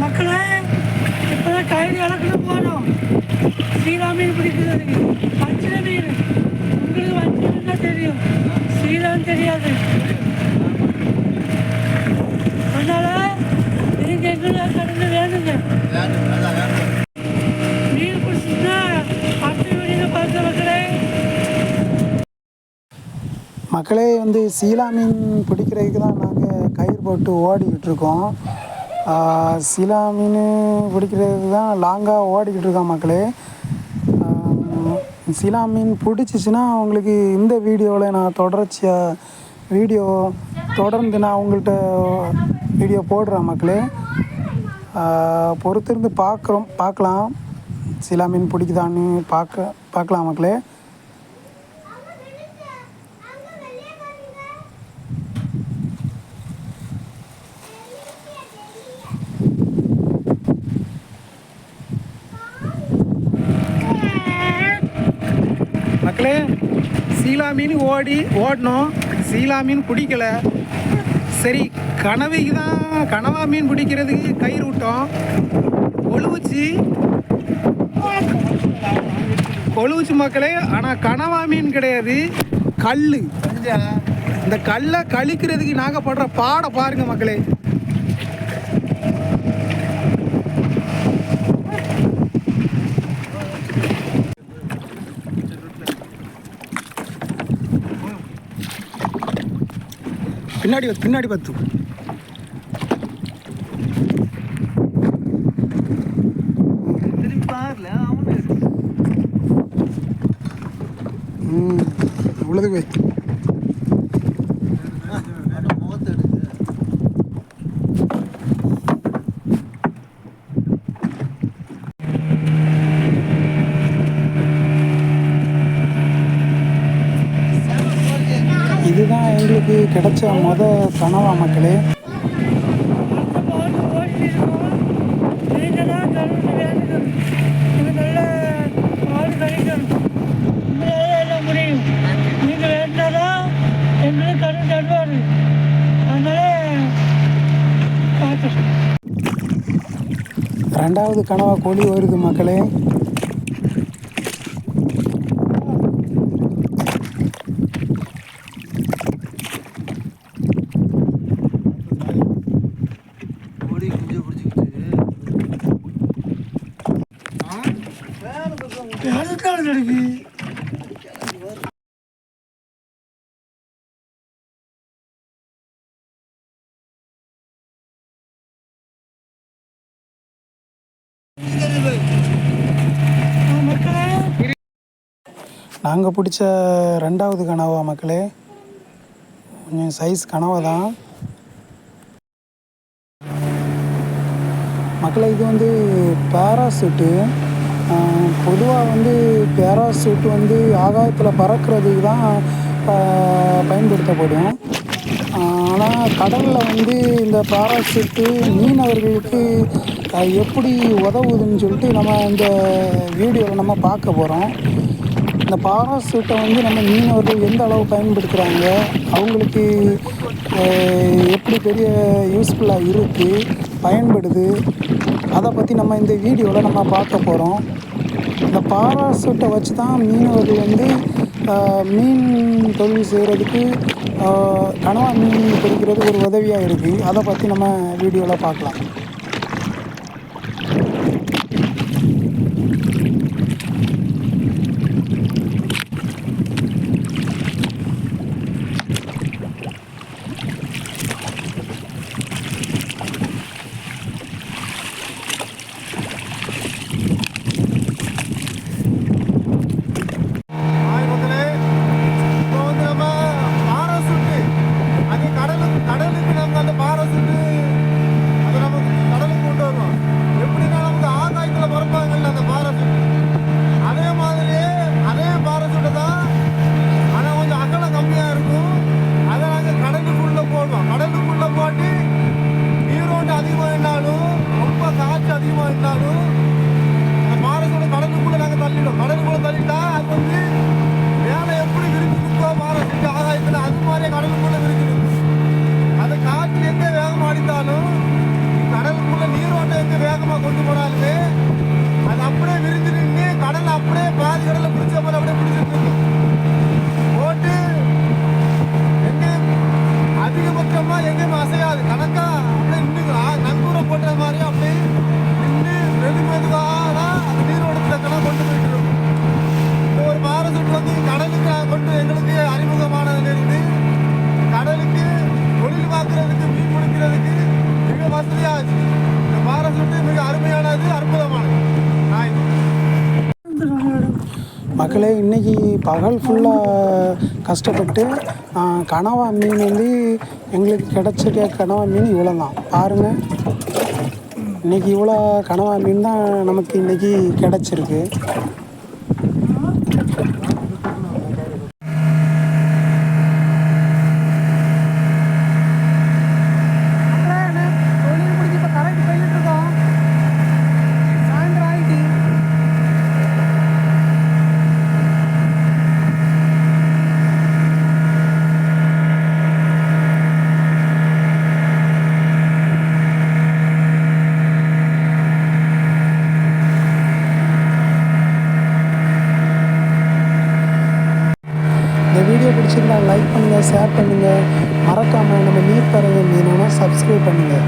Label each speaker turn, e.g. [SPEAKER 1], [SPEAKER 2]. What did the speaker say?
[SPEAKER 1] மக்களே இப்போ தான் கயிறு இறக்குன்னு போனோம். சீலா மீன் பிடிக்கிறதுக்கு வஞ்சிர மீன். உங்களுக்கு வஞ்சிரம்னா தெரியும், சீலான்னு தெரியாது. அதனால நீங்கள் எங்களுக்கு கடந்து வேணுங்க. மீன் பிடிச்சிங்கன்னா அடுத்த வீடியோ பார்க்க மக்களே.
[SPEAKER 2] மக்களே வந்து சீலா மீன் பிடிக்கிறதுக்கு தான் நாங்கள் கயிறு போட்டு ஓடிக்கிட்டு இருக்கோம். சீலா மீன் பிடிக்கிறதுக்கு தான் லாங்காக ஓடிக்கிட்டு இருக்கோம் மக்களே. சீலா மீன் பிடிச்சிச்சின்னா அவங்களுக்கு இந்த வீடியோவில் நான் தொடர்ந்து நான் உங்கள்கிட்ட வீடியோ போடுறேன் மக்களே. பொறுத்திருந்து பார்க்கலாம் சீலா மீன் பிடிக்குதான்னு பார்க்கலாம் மக்களே. மக்களே சீலா மீன் ஓடணும், சீலா மீன் பிடிக்கலை. சரி கனவைக்கு தான் கனவா மீன் பிடிக்கிறதுக்கு கயிறு விட்டோம். கொழுவுச்சு மக்களே. ஆனால் கனவா மீன் கிடையாது, கல். இந்த கல்லை கழிக்கிறதுக்கு நாங்கள் படுற பாடை பாருங்க மக்களே. பின்னாடி பத்து உள்ளது போய் இதுதான் எங்களுக்கு கிடைச்ச கனவா மக்களே. ரெண்டாவது கனவா கோழி வருது மக்களே. நாங்கள் பிடிச்ச ரெண்டாவது கனவா மக்களே. கொஞ்சம் சைஸ் கனவா தான் மக்களே. இது வந்து பேராசூட்டு. பொதுவாக பேராசூட்டு ஆகாயத்தில் பறக்கிறதுக்கு தான் பயன்படுத்தப்படும். ஆனால் கடலில் இந்த பேராசூட்டு மீனவர்களுக்கு எப்படி உதவுதுன்னு சொல்லிட்டு நம்ம இந்த வீடியோவில் நம்ம பார்க்க போகிறோம். இந்த பாராசூட்டை நம்ம மீனவர்கள் எந்த அளவு பயன்படுத்துகிறாங்க, அவங்களுக்கு எப்படி பெரிய யூஸ்ஃபுல்லாக இருக்குது, பயன்படுது, அதை பற்றி நம்ம இந்த வீடியோவில் நம்ம பார்க்க போகிறோம். இந்த பாராசூட்டை வச்சு தான் மீனவர்கள் மீன் தொழில் செய்கிறதுக்கு கனவா மீன் பிடிக்கிறது ஒரு உதவியாக இருக்குது. அதை பற்றி நம்ம வீடியோவில் பார்க்கலாம்.
[SPEAKER 3] கடலுக்கு நம்ம அந்த பாறை சுட்டு அதை நம்ம
[SPEAKER 2] மக்களே, இன்றைக்கி பகல் ஃபுல்லாக கஷ்டப்பட்டு கனவா மீன் வந்து எங்களுக்கு கிடச்சிருக்க கனவா மீன் இவ்வளோ தான் பாருங்கள். இன்றைக்கி இவ்வளோ கனவா மீன் தான் நமக்கு இன்றைக்கி கிடச்சிருக்கு. இந்த வீடியோ பிடிச்சிருந்தா லைக் பண்ணுங்கள், ஷேர் பண்ணுங்கள், மறக்காமல் நம்ம நீர் பறவை மீனோனா சப்ஸ்கிரைப் பண்ணுங்கள்.